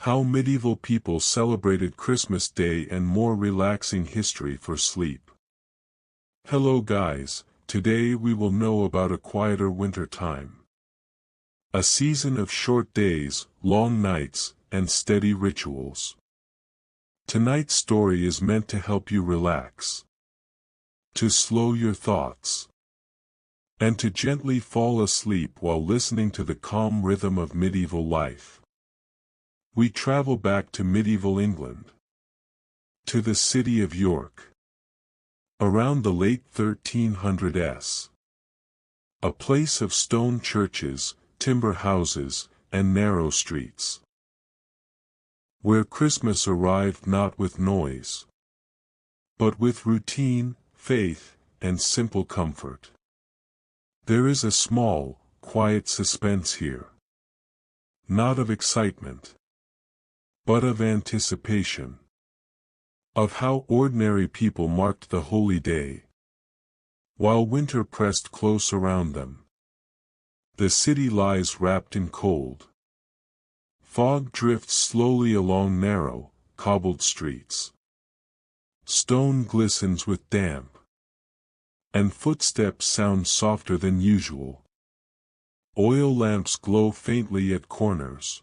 How medieval people celebrated Christmas Day and more relaxing history for sleep. Hello guys, today we will know about a quieter winter time. A season of short days, long nights, and steady rituals. Tonight's story is meant to help you relax, to slow your thoughts, and to gently fall asleep while listening to the calm rhythm of medieval life. We travel back to medieval England, to the city of York, around the late 1300s. A place of stone churches, timber houses, and narrow streets, where Christmas arrived not with noise, but with routine, faith, and simple comfort. There is a small, quiet suspense here, not of excitement, but of anticipation, of how ordinary people marked the holy day, while winter pressed close around them. The city lies wrapped in cold. Fog drifts slowly along narrow, cobbled streets. Stone glistens with damp, and footsteps sound softer than usual. Oil lamps glow faintly at corners,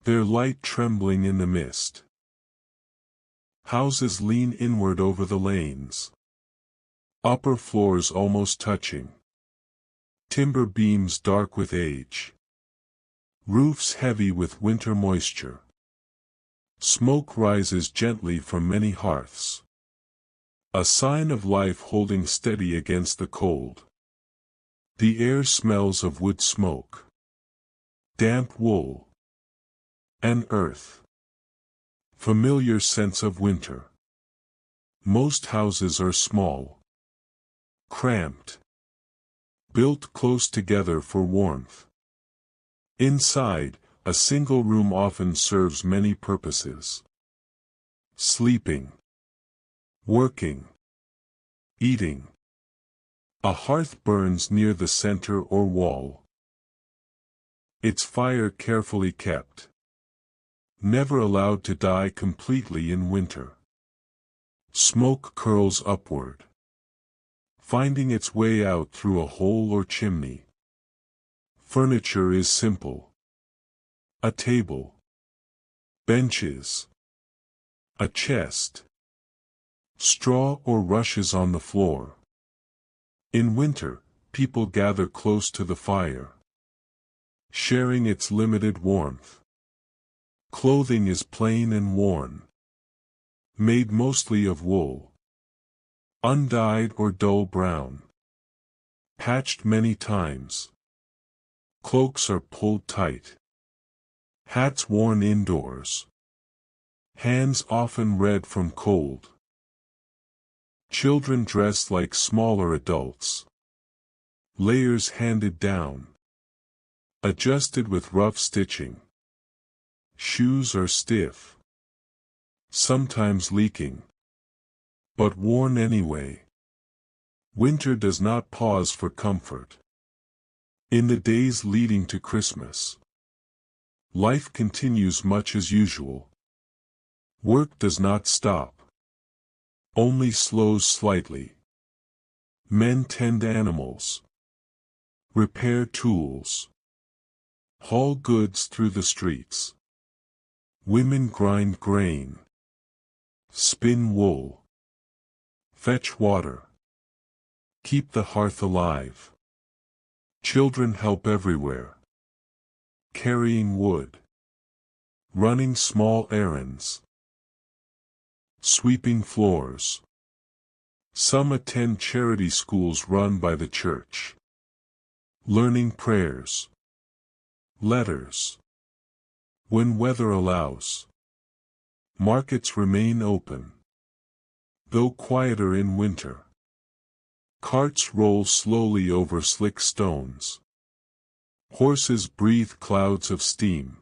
their light trembling in the mist. Houses lean inward over the lanes, upper floors almost touching. Timber beams dark with age, roofs heavy with winter moisture. Smoke rises gently from many hearths, a sign of life holding steady against the cold. The air smells of wood smoke, damp wool, and earth. Familiar sense of winter. Most houses are small, cramped, built close together for warmth. Inside, a single room often serves many purposes. Sleeping, working, eating. A hearth burns near the center or wall, its fire carefully kept, never allowed to die completely in winter. Smoke curls upward, finding its way out through a hole or chimney. Furniture is simple. A table, benches, a chest, straw or rushes on the floor. In winter, people gather close to the fire, sharing its limited warmth. Clothing is plain and worn, made mostly of wool, undyed or dull brown, patched many times. Cloaks are pulled tight, hats worn indoors, hands often red from cold. Children dress like smaller adults, layers handed down, adjusted with rough stitching. Shoes are stiff, sometimes leaking, but worn anyway. Winter does not pause for comfort. In the days leading to Christmas, life continues much as usual. Work does not stop, only slows slightly. Men tend animals, repair tools, haul goods through the streets. Women grind grain, spin wool, fetch water, keep the hearth alive. Children help everywhere, carrying wood, running small errands, sweeping floors. Some attend charity schools run by the church, learning prayers, letters. When weather allows, markets remain open, though quieter in winter. Carts roll slowly over slick stones. Horses breathe clouds of steam.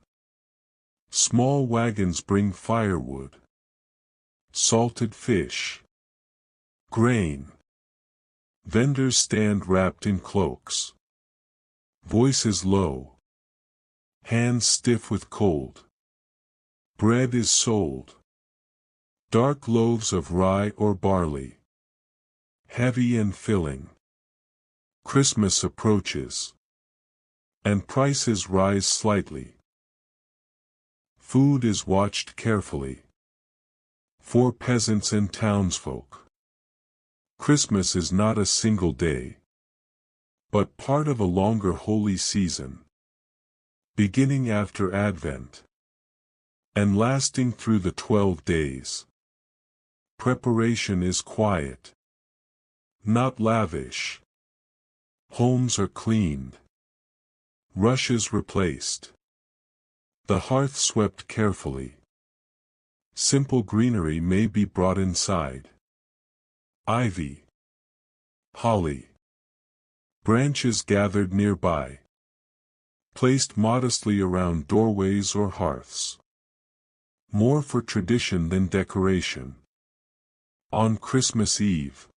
Small wagons bring firewood, salted fish, grain. Vendors stand wrapped in cloaks, voices low, hands stiff with cold. Bread is sold. Dark loaves of rye or barley. Heavy and filling. Christmas approaches. And prices rise slightly. Food is watched carefully. For peasants and townsfolk, Christmas is not a single day, but part of a longer holy season, beginning after Advent, and lasting through the 12 days. Preparation is quiet, not lavish. Homes are cleaned. Rushes replaced. The hearth swept carefully. Simple greenery may be brought inside. Ivy. Holly. Branches gathered nearby. Placed modestly around doorways or hearths. More for tradition than decoration. On Christmas Eve,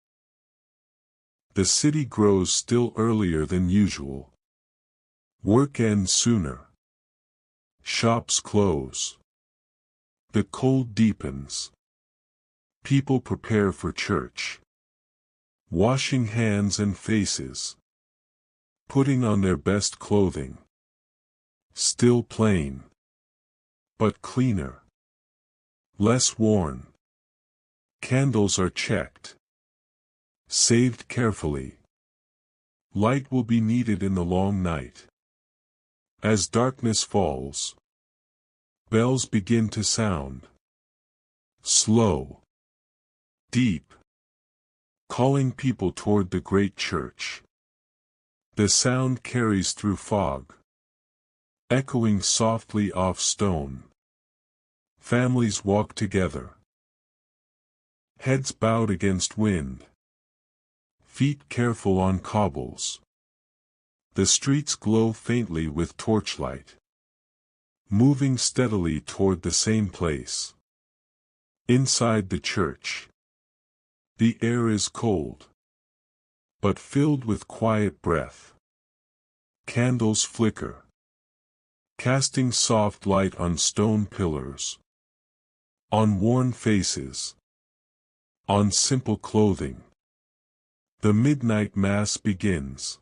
the city grows still earlier than usual. Work ends sooner. Shops close. The cold deepens. People prepare for church. Washing hands and faces. Putting on their best clothing. Still plain. But cleaner. Less worn. Candles are checked. Saved carefully. Light will be needed in the long night. As darkness falls, bells begin to sound. Slow. Deep. Calling people toward the great church. The sound carries through fog. Echoing softly off stone. Families walk together. Heads bowed against wind. Feet careful on cobbles. The streets glow faintly with torchlight. Moving steadily toward the same place. Inside the church. The air is cold, but filled with quiet breath. Candles flicker, casting soft light on stone pillars. On worn faces. On simple clothing. The midnight mass begins.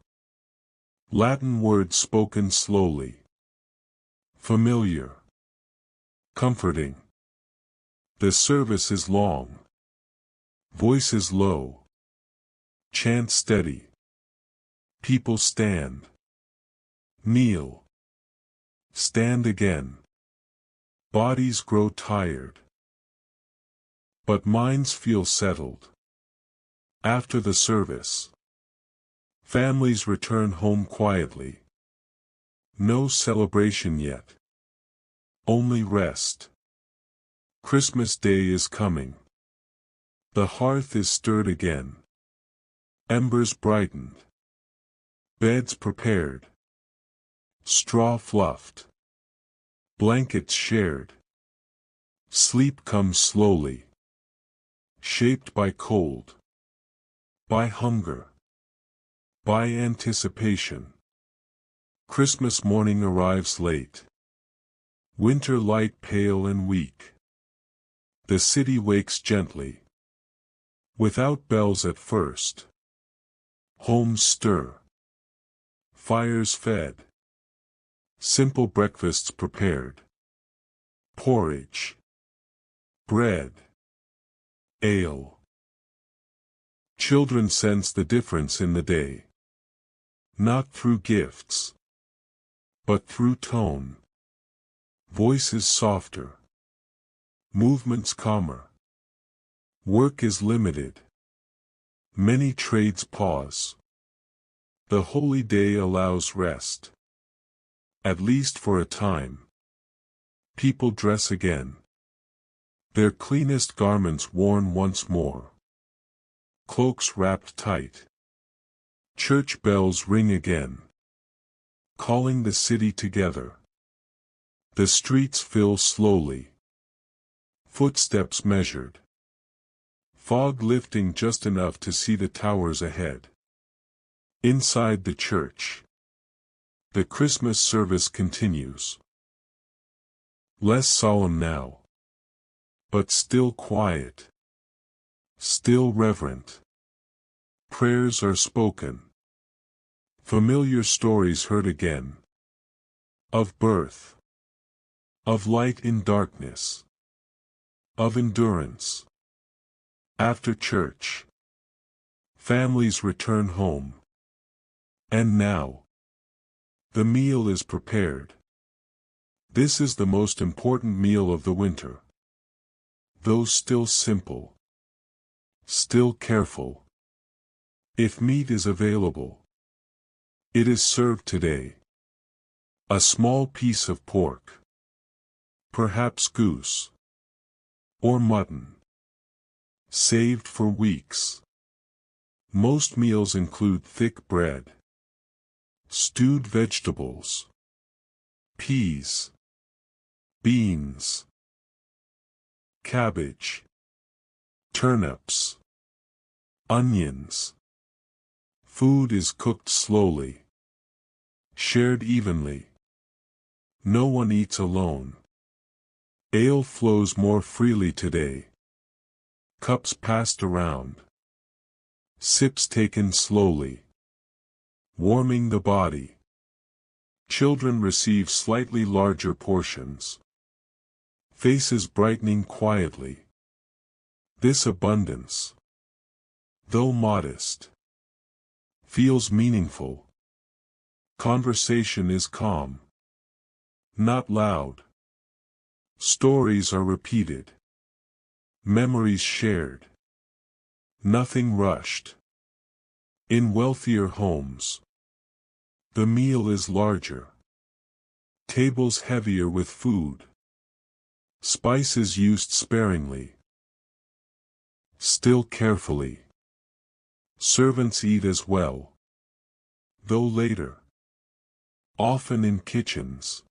Latin words spoken slowly. Familiar. Comforting. The service is long. Voices low. Chant steady. People stand. Kneel. Stand again. Bodies grow tired. But minds feel settled. After the service, families return home quietly. No celebration yet. Only rest. Christmas Day is coming. The hearth is stirred again. Embers brightened. Beds prepared. Straw fluffed. Blankets shared. Sleep comes slowly. Shaped by cold. By hunger. By anticipation. Christmas morning arrives late. Winter light pale and weak. The city wakes gently. Without bells at first. Homes stir. Fires fed. Simple breakfasts prepared. Porridge. Bread. Ale. Children sense the difference in the day. Not through gifts, but through tone. Voices softer. Movements calmer. Work is limited. Many trades pause. The holy day allows rest. At least for a time. People dress again. Their cleanest garments worn once more. Cloaks wrapped tight. Church bells ring again. Calling the city together. The streets fill slowly. Footsteps measured. Fog lifting just enough to see the towers ahead. Inside the church. The Christmas service continues. Less solemn now. but still quiet. Still reverent. Prayers are spoken. Familiar stories heard again. Of birth. Of light in darkness. Of endurance. After church. Families return home. And now. The meal is prepared. This is the most important meal of the winter. Though still simple. Still careful. If meat is available. It is served today. A small piece of pork. Perhaps goose. Or mutton. Saved for weeks. Most meals include thick bread. Stewed vegetables. Peas. Beans. Cabbage. Turnips. Onions. Food is cooked slowly. Shared evenly. No one eats alone. Ale flows more freely today. Cups passed around. Sips taken slowly. Warming the body. Children receive slightly larger portions. Faces brightening quietly. This abundance, though modest, feels meaningful. Conversation is calm. Not loud. Stories are repeated. Memories shared. Nothing rushed. In wealthier homes, the meal is larger. Tables heavier with food. Spices used sparingly. Still carefully. Servants eat as well. Though later. Often in kitchens.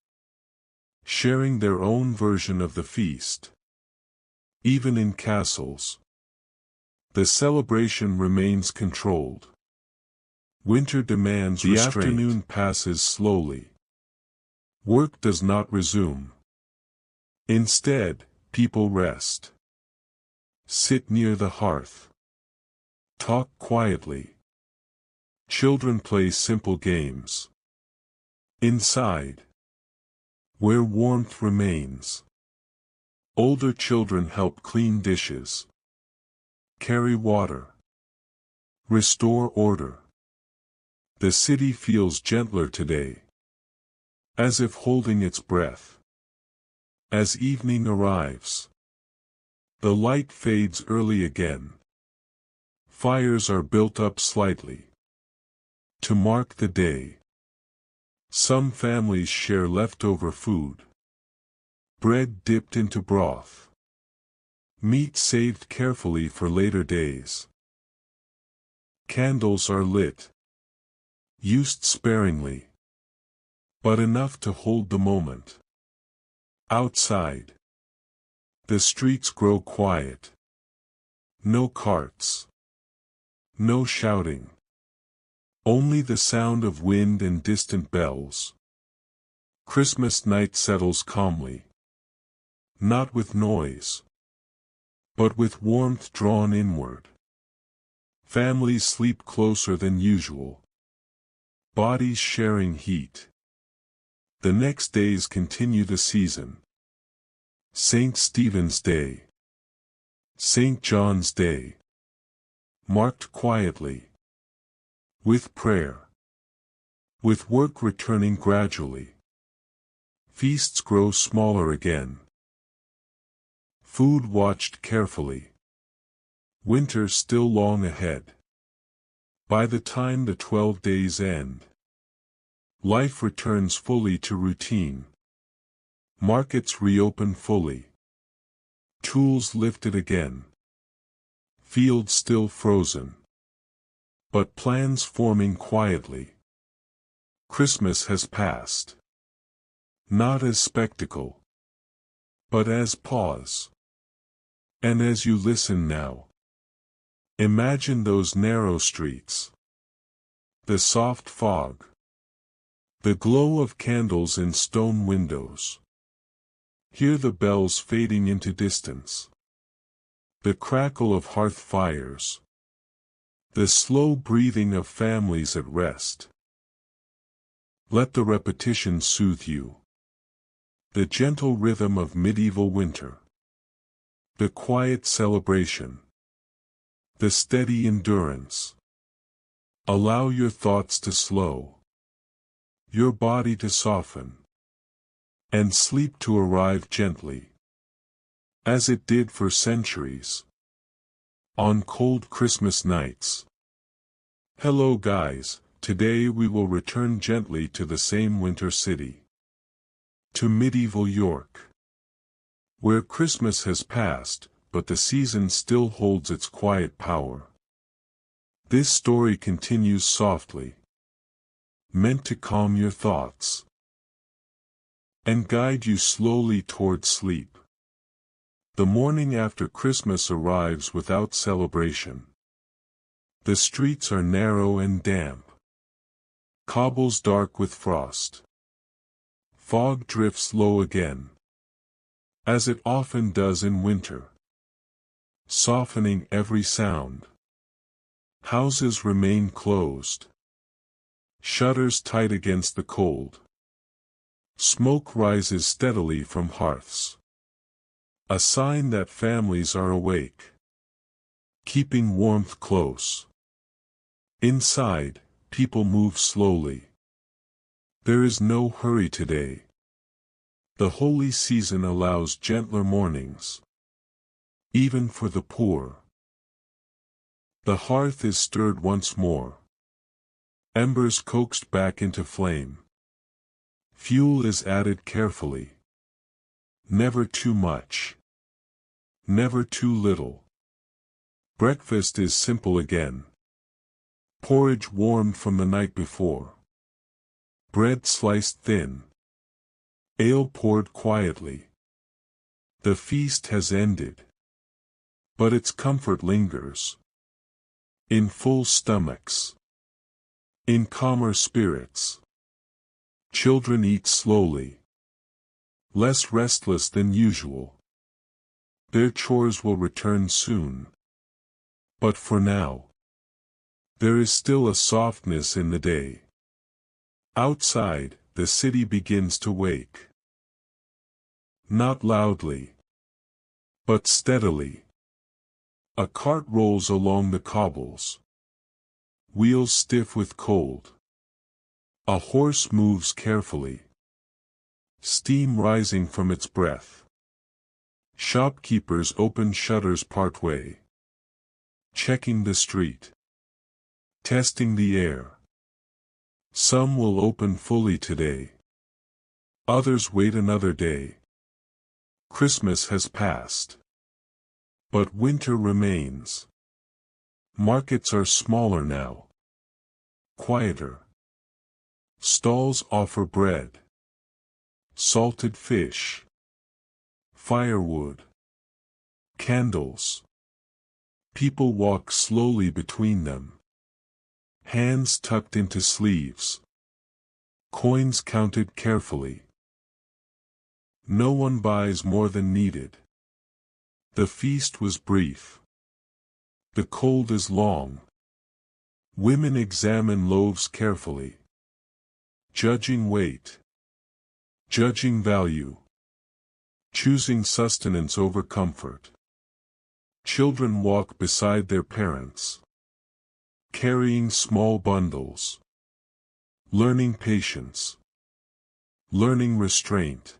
Sharing their own version of the feast. Even in castles. The celebration remains controlled. Winter demands restraint. The afternoon passes slowly. Work does not resume. Instead, people rest. Sit near the hearth. Talk quietly. Children play simple games. Inside, where warmth remains, older children help clean dishes. Carry water. Restore order. The city feels gentler today. As if holding its breath. As evening arrives. The light fades early again. Fires are built up slightly. To mark the day. Some families share leftover food. Bread dipped into broth. Meat saved carefully for later days. Candles are lit. Used sparingly. But enough to hold the moment. Outside. The streets grow quiet. No carts. No shouting. Only the sound of wind and distant bells. Christmas night settles calmly. Not with noise. But with warmth drawn inward. Families sleep closer than usual. Bodies sharing heat. The next days continue the season. St. Stephen's Day. St. John's Day. Marked quietly. With prayer. With work returning gradually. Feasts grow smaller again. Food watched carefully. Winter still long ahead. By the time the 12 days end, life returns fully to routine. Markets reopen fully. Tools lifted again. Fields still frozen. But plans forming quietly. Christmas has passed. Not as spectacle. But as pause. And as you listen now, imagine those narrow streets. The soft fog. The glow of candles in stone windows. Hear the bells fading into distance. The crackle of hearth fires. The slow breathing of families at rest. Let the repetition soothe you. The gentle rhythm of medieval winter. The quiet celebration. The steady endurance. Allow your thoughts to slow. Your body to soften. And sleep to arrive gently. As it did for centuries. On cold Christmas nights. Hello guys, today we will return gently to the same winter city. To medieval York. Where Christmas has passed, but the season still holds its quiet power. This story continues softly. Meant to calm your thoughts. And guide you slowly toward sleep. The morning after Christmas arrives without celebration. The streets are narrow and damp. Cobbles dark with frost. Fog drifts low again. As it often does in winter. Softening every sound. Houses remain closed. Shutters tight against the cold. Smoke rises steadily from hearths. A sign that families are awake. Keeping warmth close. Inside, people move slowly. There is no hurry today. The holy season allows gentler mornings. Even for the poor. The hearth is stirred once more. Embers coaxed back into flame. Fuel is added carefully. Never too much. Never too little. Breakfast is simple again. Porridge warmed from the night before. Bread sliced thin. Ale poured quietly. The feast has ended. But its comfort lingers. In full stomachs. In calmer spirits. Children eat slowly. Less restless than usual. Their chores will return soon. But for now, there is still a softness in the day. Outside, the city begins to wake. Not loudly, but steadily. A cart rolls along the cobbles. Wheels stiff with cold. A horse moves carefully. Steam rising from its breath. Shopkeepers open shutters partway. Checking the street. Testing the air. Some will open fully today. Others wait another day. Christmas has passed. But winter remains. Markets are smaller now. Quieter. Stalls offer bread. Salted fish. Firewood. Candles. People walk slowly between them. Hands tucked into sleeves. Coins counted carefully. No one buys more than needed. The feast was brief. The cold is long. Women examine loaves carefully. Judging weight. Judging value. Choosing sustenance over comfort. Children walk beside their parents. Carrying small bundles. Learning patience. Learning restraint.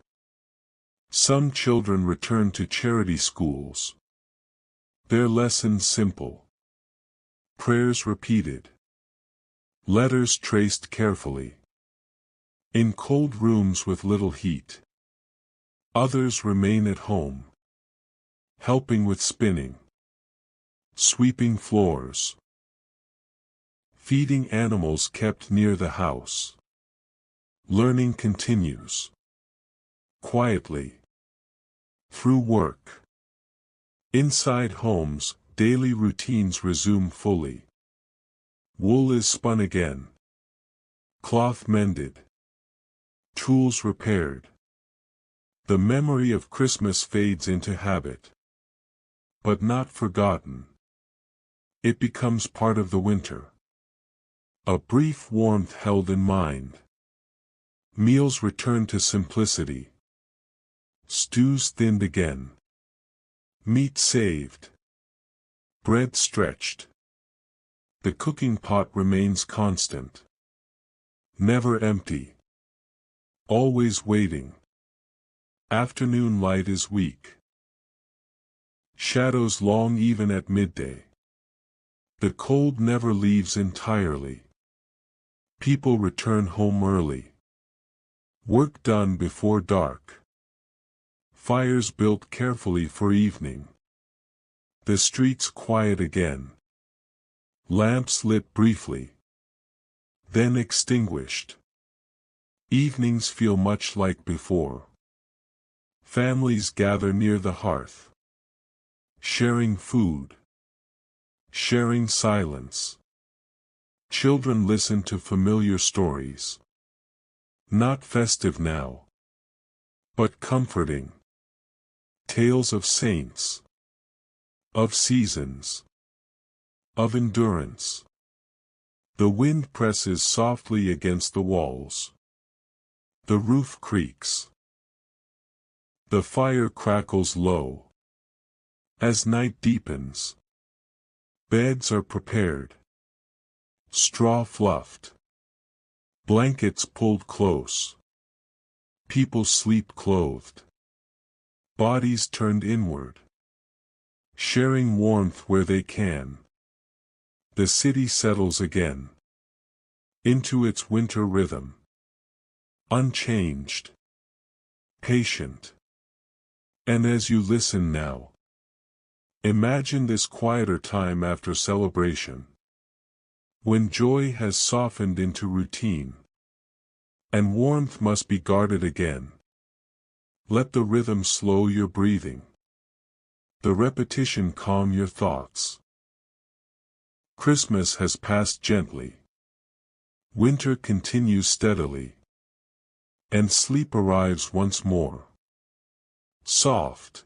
Some children return to charity schools. Their lessons simple. Prayers repeated. Letters traced carefully. In cold rooms with little heat. Others remain at home. Helping with spinning. Sweeping floors. Feeding animals kept near the house. Learning continues. Quietly. Through work. Inside homes, daily routines resume fully. Wool is spun again. Cloth mended. Tools repaired. The memory of Christmas fades into habit. But not forgotten. It becomes part of the winter. A brief warmth held in mind. Meals return to simplicity. Stews thinned again. Meat saved. Bread stretched. The cooking pot remains constant. Never empty. Always waiting. Afternoon light is weak. Shadows long even at midday. The cold never leaves entirely. People return home early. Work done before dark. Fires built carefully for evening. The streets quiet again. Lamps lit briefly. Then extinguished. Evenings feel much like before. Families gather near the hearth. Sharing food. Sharing silence. Children listen to familiar stories. Not festive now, but comforting. Tales of saints. Of seasons. Of endurance. The wind presses softly against the walls. The roof creaks. The fire crackles low. As night deepens, beds are prepared. Straw fluffed. Blankets pulled close. People sleep clothed. Bodies turned inward. Sharing warmth where they can. The city settles again. Into its winter rhythm. Unchanged. Patient. And as you listen now, imagine this quieter time after celebration. When joy has softened into routine. And warmth must be guarded again. Let the rhythm slow your breathing. The repetition calm your thoughts. Christmas has passed gently. Winter continues steadily. And sleep arrives once more. Soft.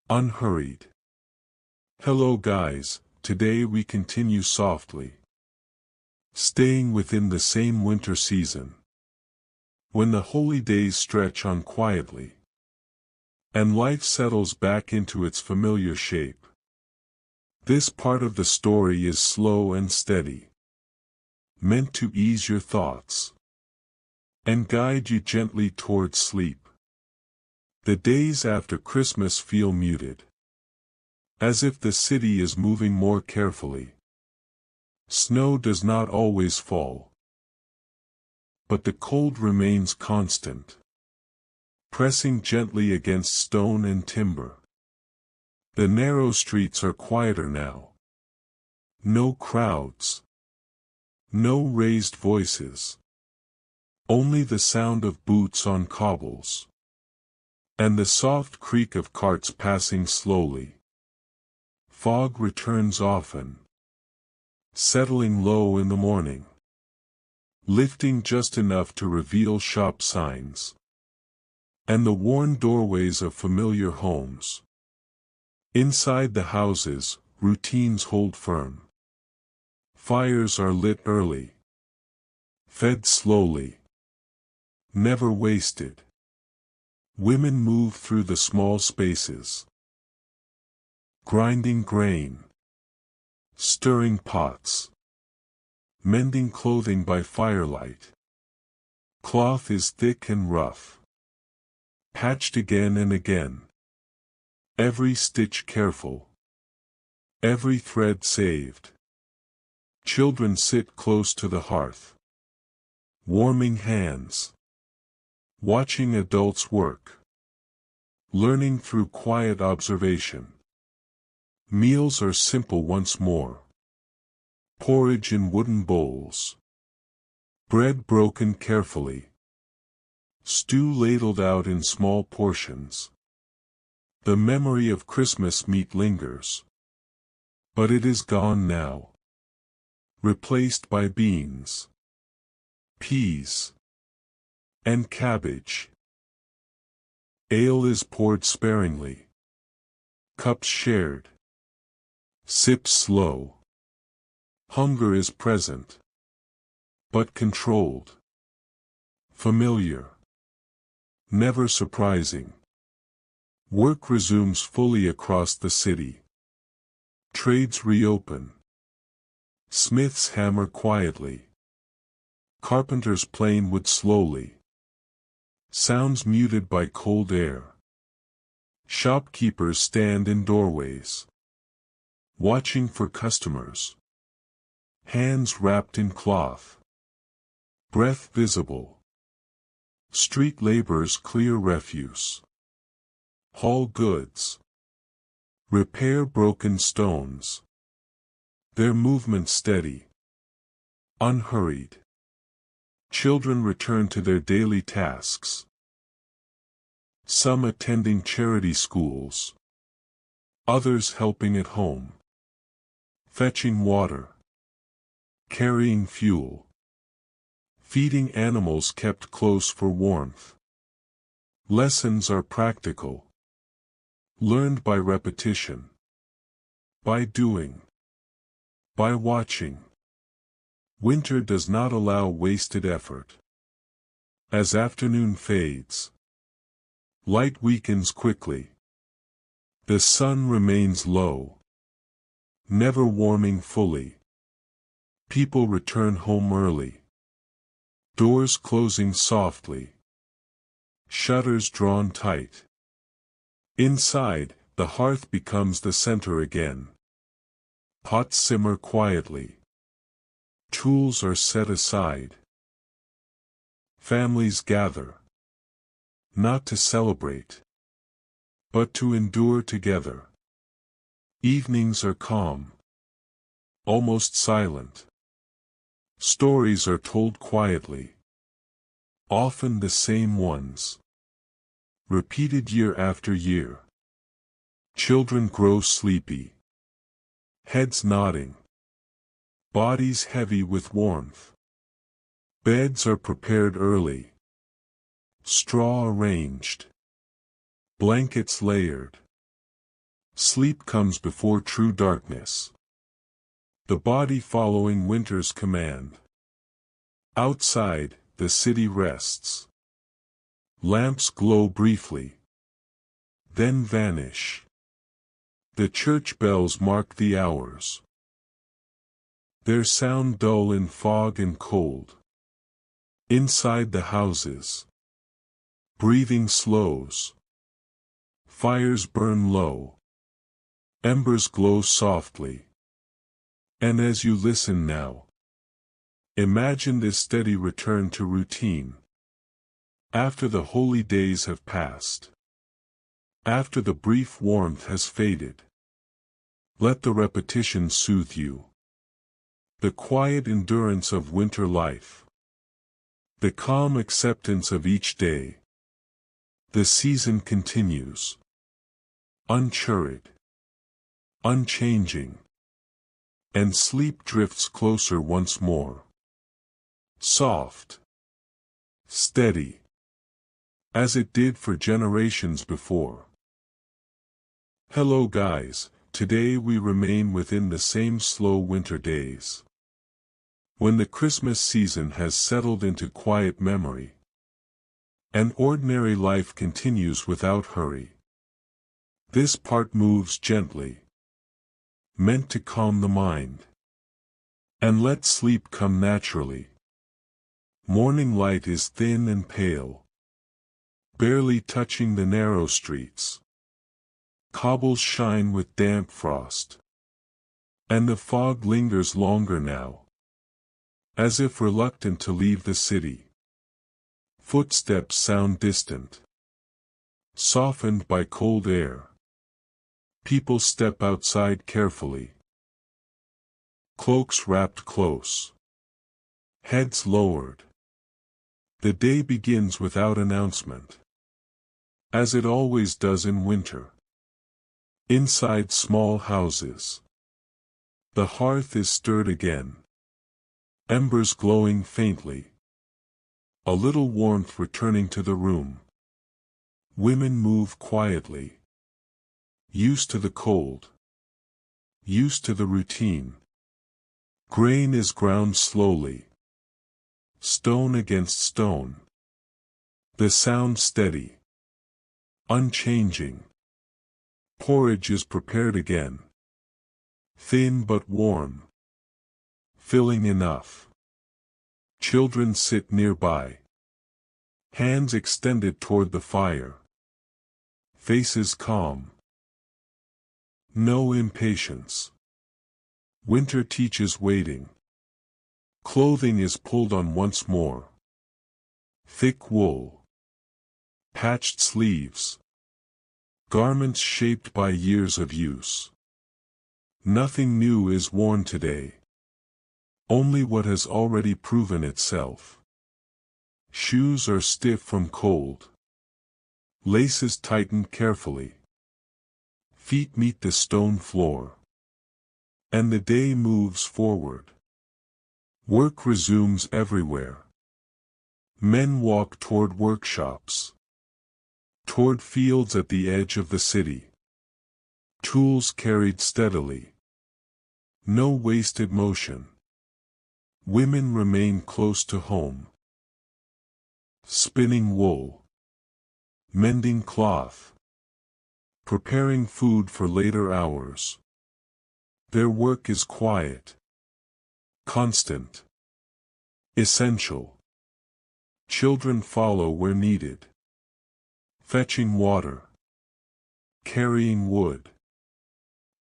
Unhurried. Hello guys, today we continue softly. Staying within the same winter season. When the holy days stretch on quietly. And life settles back into its familiar shape. This part of the story is slow and steady. Meant to ease your thoughts. And guide you gently towards sleep. The days after Christmas feel muted. As if the city is moving more carefully. Snow does not always fall. But the cold remains constant. Pressing gently against stone and timber. The narrow streets are quieter now. No crowds. No raised voices. Only the sound of boots on cobbles. And the soft creak of carts passing slowly. Fog returns often. Settling low in the morning. Lifting just enough to reveal shop signs. And the worn doorways of familiar homes. Inside the houses, routines hold firm. Fires are lit early. Fed slowly. Never wasted. Women move through the small spaces. Grinding grain. Stirring pots. Mending clothing by firelight. Cloth is thick and rough. Patched again and again. Every stitch careful. Every thread saved. Children sit close to the hearth. Warming hands. Watching adults work. Learning through quiet observation. Meals are simple once more. Porridge in wooden bowls. Bread broken carefully. Stew ladled out in small portions. The memory of Christmas meat lingers. But it is gone now. Replaced by beans. Peas. And cabbage. Ale is poured sparingly. Cups shared. Sips slow. Hunger is present, but controlled. Familiar. Never surprising. Work resumes fully across the city. Trades reopen. Smiths hammer quietly. Carpenters plane wood slowly. Sounds muted by cold air. Shopkeepers stand in doorways, watching for customers. Hands wrapped in cloth. Breath visible. Street laborers clear refuse. Haul goods. Repair broken stones. Their movement steady. Unhurried. Children return to their daily tasks. Some attending charity schools. Others helping at home. Fetching water. Carrying fuel. Feeding animals kept close for warmth. Lessons are practical. Learned by repetition. By doing. By watching. Winter does not allow wasted effort. As afternoon fades, light weakens quickly. The sun remains low, never warming fully. People return home early. Doors closing softly. Shutters drawn tight. Inside, the hearth becomes the center again. Pots simmer quietly. Tools are set aside. Families gather. Not to celebrate, but to endure together. Evenings are calm. Almost silent. Stories are told quietly. Often the same ones. Repeated year after year. Children grow sleepy. Heads nodding. Bodies heavy with warmth. Beds are prepared early. Straw arranged. Blankets layered. Sleep comes before true darkness. The body following winter's command. Outside, the city rests. Lamps glow briefly. Then vanish. The church bells mark the hours. Their sound dull in fog and cold. Inside the houses. Breathing slows. Fires burn low. Embers glow softly. And as you listen now, imagine this steady return to routine. After the holy days have passed. After the brief warmth has faded. Let the repetition soothe you. The quiet endurance of winter life. The calm acceptance of each day. The season continues. Unchurried. Unchanging. And sleep drifts closer once more. Soft. Steady. As it did for generations before. Hello guys, today we remain within the same slow winter days. When the Christmas season has settled into quiet memory. And ordinary life continues without hurry. This part moves gently. Meant to calm the mind. And let sleep come naturally. Morning light is thin and pale. Barely touching the narrow streets. Cobbles shine with damp frost. And the fog lingers longer now. As if reluctant to leave the city. Footsteps sound distant. Softened by cold air. People step outside carefully. Cloaks wrapped close. Heads lowered. The day begins without announcement. As it always does in winter. Inside small houses. The hearth is stirred again. Embers glowing faintly. A little warmth returning to the room. Women move quietly. Used to the cold. Used to the routine. Grain is ground slowly. Stone against stone. The sound steady. Unchanging. Porridge is prepared again. Thin but warm. Filling enough. Children sit nearby. Hands extended toward the fire. Faces calm. No impatience. Winter teaches waiting. Clothing is pulled on once more. Thick wool. Patched sleeves. Garments shaped by years of use. Nothing new is worn today. Only what has already proven itself. Shoes are stiff from cold. Laces tightened carefully. Feet meet the stone floor. And the day moves forward. Work resumes everywhere. Men walk toward workshops. Toward fields at the edge of the city. Tools carried steadily. No wasted motion. Women remain close to home. Spinning wool. Mending cloth. Preparing food for later hours. Their work is quiet. Constant. Essential. Children follow where needed. Fetching water. Carrying wood.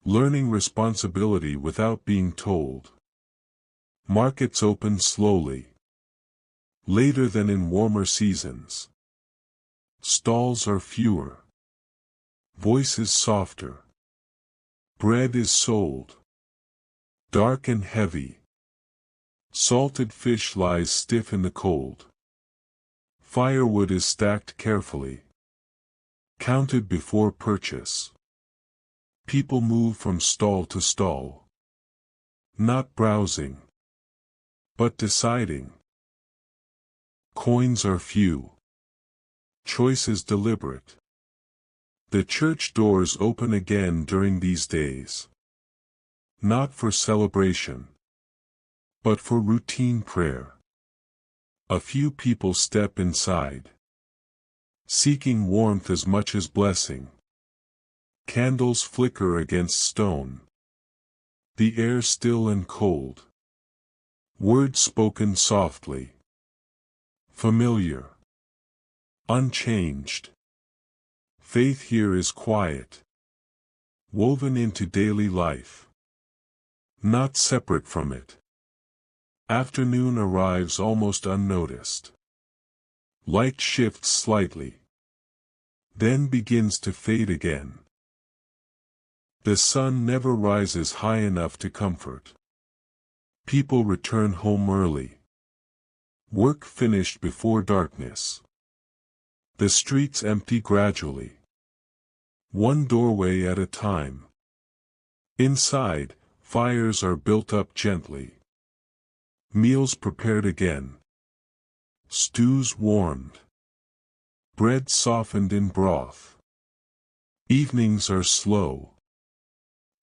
Learning responsibility without being told. Markets open slowly. Later than in warmer seasons. Stalls are fewer. Voices softer. Bread is sold. Dark and heavy. Salted fish lies stiff in the cold. Firewood is stacked carefully. Counted before purchase. People move from stall to stall. Not browsing. But deciding. Coins are few. Choice is deliberate. The church doors open again during these days. Not for celebration. But for routine prayer. A few people step inside. Seeking warmth as much as blessing. Candles flicker against stone. The air still and cold. Words spoken softly. Familiar. Unchanged. Faith here is quiet. Woven into daily life. Not separate from it. Afternoon arrives almost unnoticed. Light shifts slightly. Then begins to fade again. The sun never rises high enough to comfort. People return home early. Work finished before darkness. The streets empty gradually. One doorway at a time. Inside, fires are built up gently. Meals prepared again. Stews warmed. Bread softened in broth. Evenings are slow.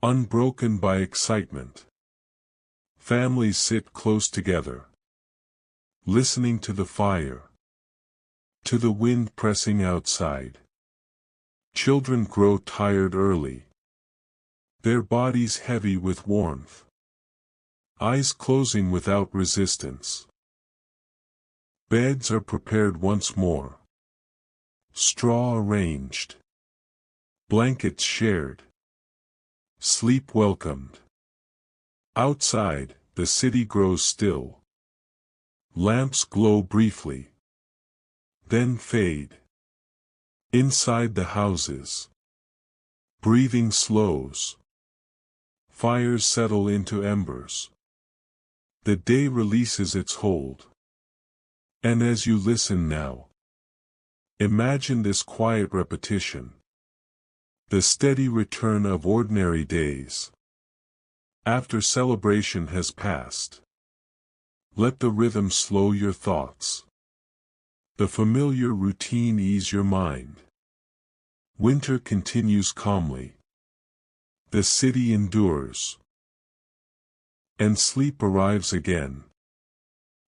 Unbroken by excitement. Families sit close together. Listening to the fire. To the wind pressing outside. Children grow tired early. Their bodies heavy with warmth. Eyes closing without resistance. Beds are prepared once more. Straw arranged. Blankets shared. Sleep welcomed. Outside, the city grows still. Lamps glow briefly. Then fade. Inside the houses. Breathing slows. Fires settle into embers. The day releases its hold. And as you listen now, imagine this quiet repetition. The steady return of ordinary days. After celebration has passed. Let the rhythm slow your thoughts. The familiar routine ease your mind. Winter continues calmly. The city endures. And sleep arrives again.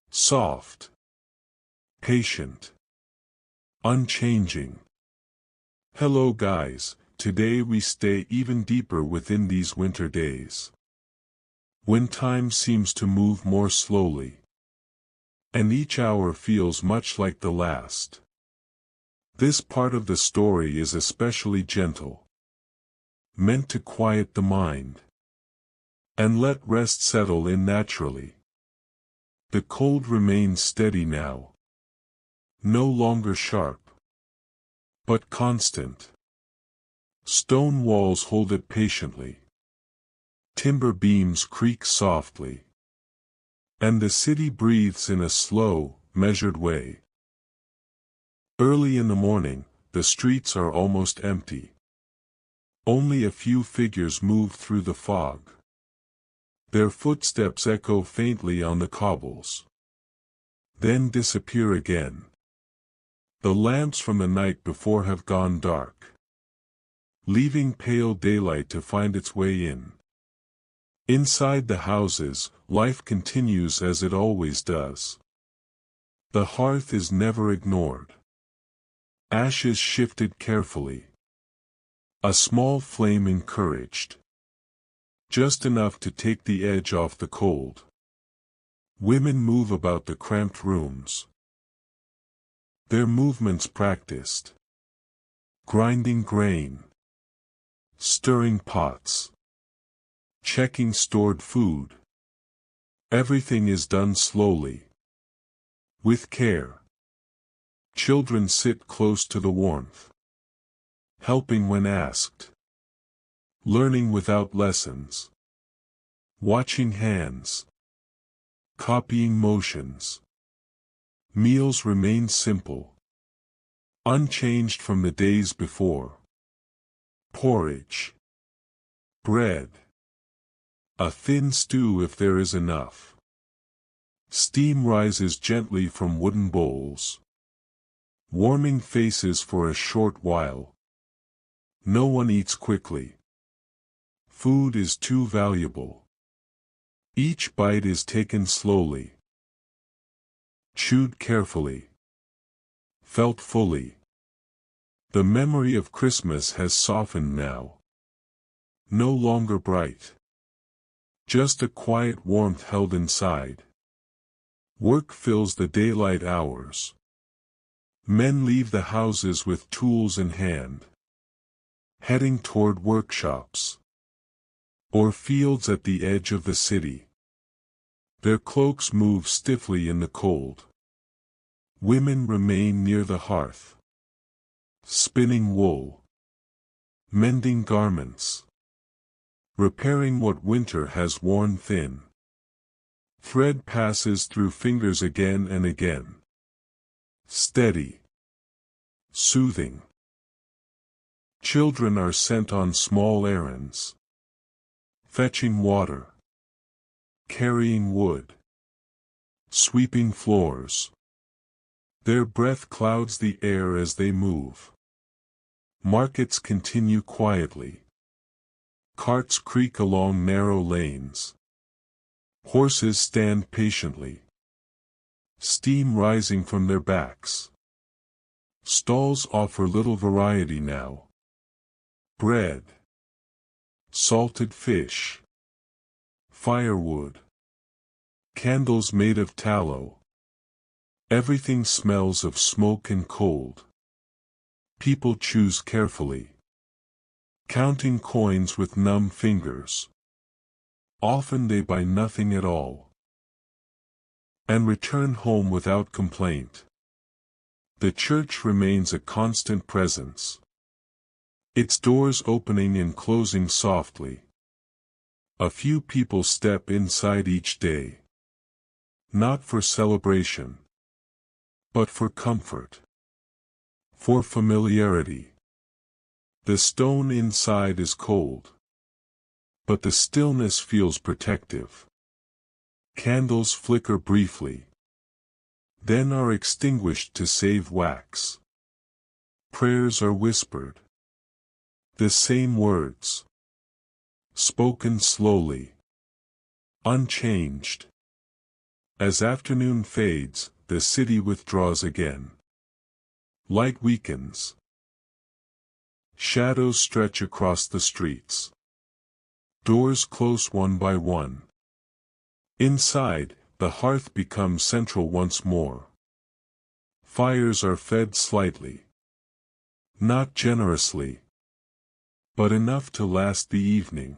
Soft. Patient. Unchanging. Hello guys, today we stay even deeper within these winter days. When time seems to move more slowly. And each hour feels much like the last. This part of the story is especially gentle. Meant to quiet the mind. And let rest settle in naturally. The cold remains steady now. No longer sharp. But constant. Stone walls hold it patiently. Timber beams creak softly. And the city breathes in a slow, measured way. Early in the morning, the streets are almost empty. Only a few figures move through the fog. Their footsteps echo faintly on the cobbles. Then disappear again. The lamps from the night before have gone dark. Leaving pale daylight to find its way in. Inside the houses, life continues as it always does. The hearth is never ignored. Ashes shifted carefully. A small flame encouraged. Just enough to take the edge off the cold. Women move about the cramped rooms. Their movements practiced. Grinding grain. Stirring pots. Checking stored food. Everything is done slowly. With care. Children sit close to the warmth. Helping when asked. Learning without lessons. Watching hands. Copying motions. Meals remain simple. Unchanged from the days before. Porridge. Bread. A thin stew if there is enough. Steam rises gently from wooden bowls. Warming faces for a short while. No one eats quickly. Food is too valuable. Each bite is taken slowly. Chewed carefully. Felt fully. The memory of Christmas has softened now. No longer bright. Just a quiet warmth held inside. Work fills the daylight hours. Men leave the houses with tools in hand. Heading toward workshops. Or fields at the edge of the city. Their cloaks move stiffly in the cold. Women remain near the hearth. Spinning wool. Mending garments. Repairing what winter has worn thin. Thread passes through fingers again and again. Steady. Soothing. Children are sent on small errands. Fetching water. Carrying wood. Sweeping floors. Their breath clouds the air as they move. Markets continue quietly. Carts creak along narrow lanes. Horses stand patiently. Steam rising from their backs. Stalls offer little variety now. Bread. Salted fish. Firewood. Candles made of tallow. Everything smells of smoke and cold. People choose carefully. Counting coins with numb fingers. Often they buy nothing at all. And return home without complaint. The church remains a constant presence. Its doors opening and closing softly. A few people step inside each day. Not for celebration. But for comfort. For familiarity. The stone inside is cold. But the stillness feels protective. Candles flicker briefly. Then are extinguished to save wax. Prayers are whispered. The same words. Spoken slowly. Unchanged. As afternoon fades, the city withdraws again. Light weakens. Shadows stretch across the streets. Doors close one by one. Inside, the hearth becomes central once more. Fires are fed slightly. Not generously, but enough to last the evening.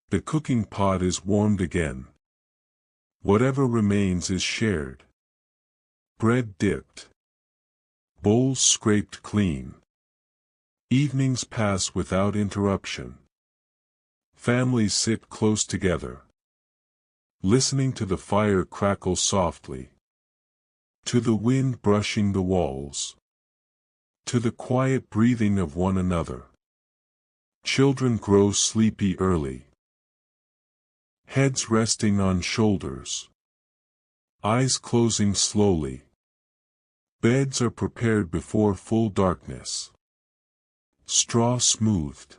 The cooking pot is warmed again. Whatever remains is shared. Bread dipped. Bowls scraped clean. Evenings pass without interruption. Families sit close together, listening to the fire crackle softly, to the wind brushing the walls, to the quiet breathing of one another. Children grow sleepy early. Heads resting on shoulders. Eyes closing slowly. Beds are prepared before full darkness. Straw smoothed.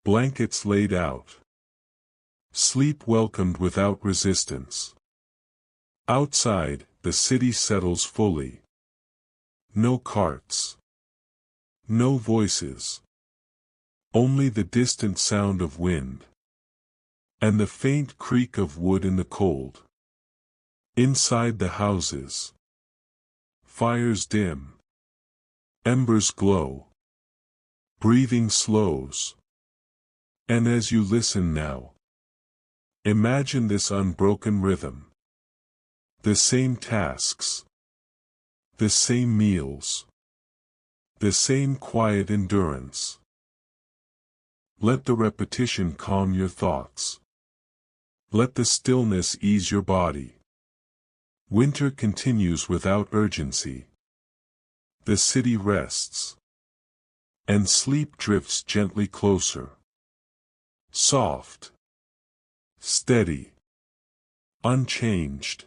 Blankets laid out. Sleep welcomed without resistance. Outside, the city settles fully. No carts. No voices. Only the distant sound of wind. And the faint creak of wood in the cold. Inside the houses. Fires dim. Embers glow. Breathing slows. And as you listen now, imagine this unbroken rhythm. The same tasks. The same meals. The same quiet endurance. Let the repetition calm your thoughts. Let the stillness ease your body. Winter continues without urgency. The city rests. And sleep drifts gently closer. Soft. Steady. Unchanged.